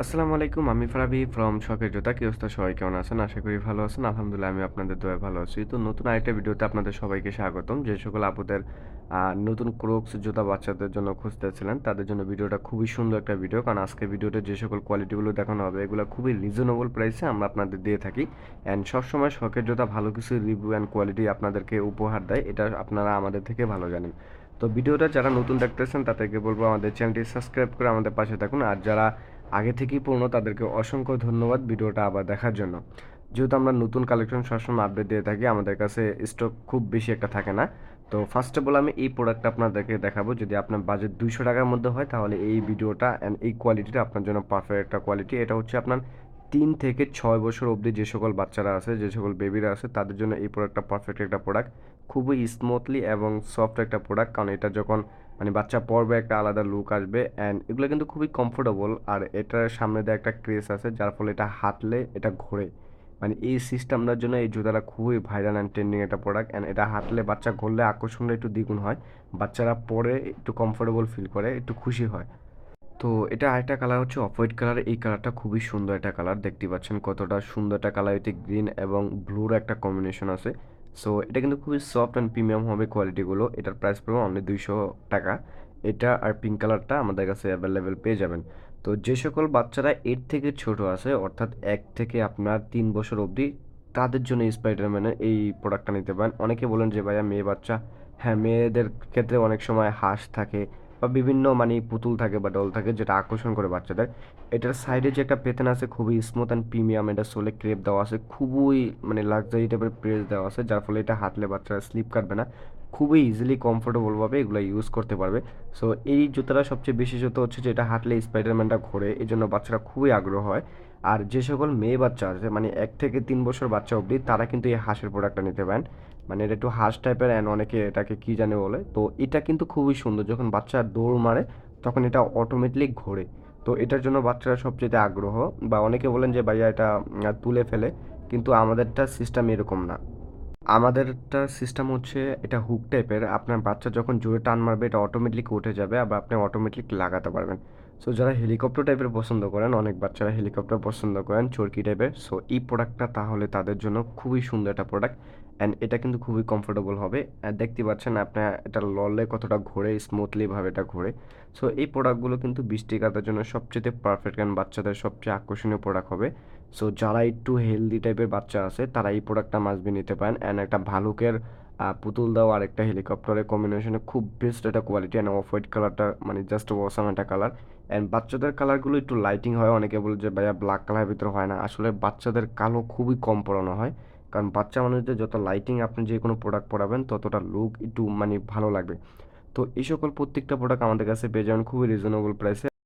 আসসালামু আলাইকুম। আমি ফারাবি ফ্রম শখের জুতা। কি অবস্থা সবাই কেমন আছেন? আশা করি ভালো আছেন। আলহামদুলিল্লাহ আমি আপনাদের দোয়ায় ভালো আছি। তো নতুন আরেকটা ভিডিওতে আপনাদের সবাইকে স্বাগতম। যে সকল আপুদের নতুন ক্রোক্স জুতা বাচ্চাদের জন্য খুঁজতেছিলেন, তাদের জন্য ভিডিওটা খুবই সুন্দর একটা ভিডিও। কারণ আজকের ভিডিওতে যে সকল কোয়ালিটিগুলো দেখানো হবে, এগুলো খুবই রিজনেবল প্রাইসে আমরা আপনাদের দিয়ে থাকি। অ্যান্ড সবসময় শখের জুতা ভালো কিছু রিভিউ অ্যান্ড কোয়ালিটি আপনাদেরকে উপহার দেয়। এটা আপনারা আমাদের থেকে ভালো জানেন। তো ভিডিওটা যারা নতুন দেখতেছেন, তাদেরকে বলবো আমাদের চ্যানেলটি সাবস্ক্রাইব করে আমাদের পাশে থাকুন। আর যারা আগে থেকেই পুরনো তাদেরকে অসংখ্য ধন্যবাদ ভিডিওটা আবার দেখার জন্য। যেহেতু আমরা নতুন কালেকশন সবসময় আপডেট দিয়ে থাকি, আমাদের কাছে স্টক খুব বেশি একটা থাকে না। তো ফার্স্ট অফ অল আমি এই প্রোডাক্টটা আপনাদেরকে দেখাবো। যদি আপনার বাজেট 200 টাকার মধ্যে হয় তাহলে এই ভিডিওটা অ্যান্ড এই কোয়ালিটিটা আপনার জন্য পারফেক্ট একটা কোয়ালিটি। এটা হচ্ছে আপনার 3 থেকে 6 বছর অবধি যে সকল বাচ্চারা আছে, যে সকল বেবিরা আছে, তাদের জন্য এই প্রোডাক্টটা পারফেক্ট একটা প্রোডাক্ট। খুবই স্মুথলি এবং সফট একটা প্রোডাক্ট, কারণ এটা যখন বাচ্চা পরবে একটা আলাদা লুক আসবে। অ্যান্ড এগুলো কিন্তু খুবই কমফোর্টেবল। আর এটার সামনে দিয়ে একটা ক্রেস আছে, যার ফলে এটা হাঁটলে এটা ঘোরে। এই সিস্টেমটার জন্য এই জুতাটা খুবই ভাইরাল অ্যান্ড ট্রেন্ডিং একটা প্রোডাক্ট। অ্যান্ড এটা হাঁটলে বাচ্চা ঘুরলে আকর্ষণটা একটু দ্বিগুণ হয়। বাচ্চারা পরে একটু কমফোর্টেবল ফিল করে, একটু খুশি হয়। তো এটা আরেকটা কালার হচ্ছে অফ হোয়াইট কালার। এই কালারটা খুবই সুন্দর একটা কালার, দেখতে পাচ্ছেন কতটা সুন্দর একটা কালার। এতে গ্রিন এবং ব্লুর একটা কম্বিনেশন আছে। সো এটা কিন্তু খুবই সফট অ্যান্ড প্রিমিয়াম হবে কোয়ালিটিগুলো। এটার প্রাইস পড়বে অনলি 200 টাকা। এটা আর পিঙ্ক কালারটা আমাদের কাছে অ্যাভেলেবেল পেয়ে যাবেন। তো যে সকল বাচ্চারা এর থেকে ছোট আছে, অর্থাৎ 1 থেকে আপনার 3 বছর অবধি, তাদের জন্য স্পাইডারম্যানের এই প্রোডাক্টটা নিতে পারেন। অনেকে বলেন যে ভাইয়া মেয়ে বাচ্চা, হ্যাঁ, মেয়েদের ক্ষেত্রে অনেক সময় হাঁস থাকে বা বিভিন্ন পুতুল থাকে বা ডল থাকে, যেটা আকর্ষণ করে বাচ্চাদের। এটার সাইডে যে একটা পেতেন আছে খুবই স্মুথ অ্যান্ড প্রিমিয়াম। এটা সোলে ক্রেপ দেওয়া আছে, খুবই লাক্সারি টাইপের প্রেস দেওয়া আছে, যার ফলে এটা হাঁটলে বাচ্চারা স্লিপ কাটবে না। খুবই ইজিলি কমফোর্টেবলভাবে এগুলো ইউজ করতে পারবে। সো এই জুতাটা সবচেয়ে বিশেষত হচ্ছে যে এটা হাঁটলে স্পাইডারম্যানটা ঘোরে, এই জন্য বাচ্চারা খুবই আগ্রহ হয়। আর যে সকল মেয়ে বাচ্চা আছে, 1 থেকে 3 বছর বাচ্চা অবধি, তারা কিন্তু এই হাঁসের প্রোডাক্টটা নিতে পারেন। এটা একটু হাঁস টাইপের অ্যান্ড অনেকে এটাকে কী জানে বলে। তো এটা কিন্তু খুবই সুন্দর, যখন বাচ্চা দৌড় মারে তখন এটা অটোমেটিক ঘোরে। তো এটার জন্য বাচ্চারা সবচেয়ে আগ্রহ। বা অনেকে বলেন যে ভাইয়া এটা তুলে ফেলে, কিন্তু আমাদেরটা সিস্টেম এরকম না। আমাদেরটা সিস্টেম হচ্ছে এটা হুক টাইপের। আপনার বাচ্চা যখন জোরে টান মারবে এটা অটোমেটিক উঠে যাবে, আবার আপনি অটোমেটিক লাগাতে পারবেন। সো যারা হেলিকপ্টার টাইপের পছন্দ করেন, অনেক বাচ্চারা হেলিকপ্টার পছন্দ করেন চরকি টাইপের, সো এই প্রোডাক্টটা তাহলে তাদের জন্য খুবই সুন্দর একটা প্রোডাক্ট। অ্যান্ড এটা কিন্তু খুবই কমফোর্টেবল হবে। দেখতে পাচ্ছেন আপনার এটা লড়লে কতটা ঘোরে, স্মুথলিভাবে এটা ঘোরে। সো এই প্রোডাক্টগুলো কিন্তু বৃষ্টি কাটার জন্য সবচেয়ে পারফেক্ট, কারণ বাচ্চাদের সবচেয়ে আকর্ষণীয় প্রোডাক্ট হবে। সো যারা একটু হেলদি টাইপের বাচ্চা আছে, তারা এই প্রোডাক্টটা মাস্ট বি নিতে পারেন। অ্যান্ড একটা ভালুকের পুতুল দাও আর একটা হেলিকপ্টারের কম্বিনেশনে খুব বেস্ট একটা কোয়ালিটি। অ্যান্ড অফ হোয়াইট কালারটা জাস্ট ওয়াসাম একটা কালার। অ্যান্ড বাচ্চাদের কালারগুলো একটু লাইটিং হয়। অনেকে বলে যে ভাইয়া ব্ল্যাক কালারের ভিতরে হয় না, আসলে বাচ্চাদের কালো খুবই কম পরানো হয়। কারণ বাচ্চা মানুষদের যত লাইটিং আপনি যে কোনো প্রোডাক্ট পরাবেন, ততটা লুক একটু ভালো লাগবে। তো এই সকল প্রত্যেকটা প্রোডাক্ট আমাদের কাছে পেয়ে যাবেন খুবই রিজনেবল প্রাইসে।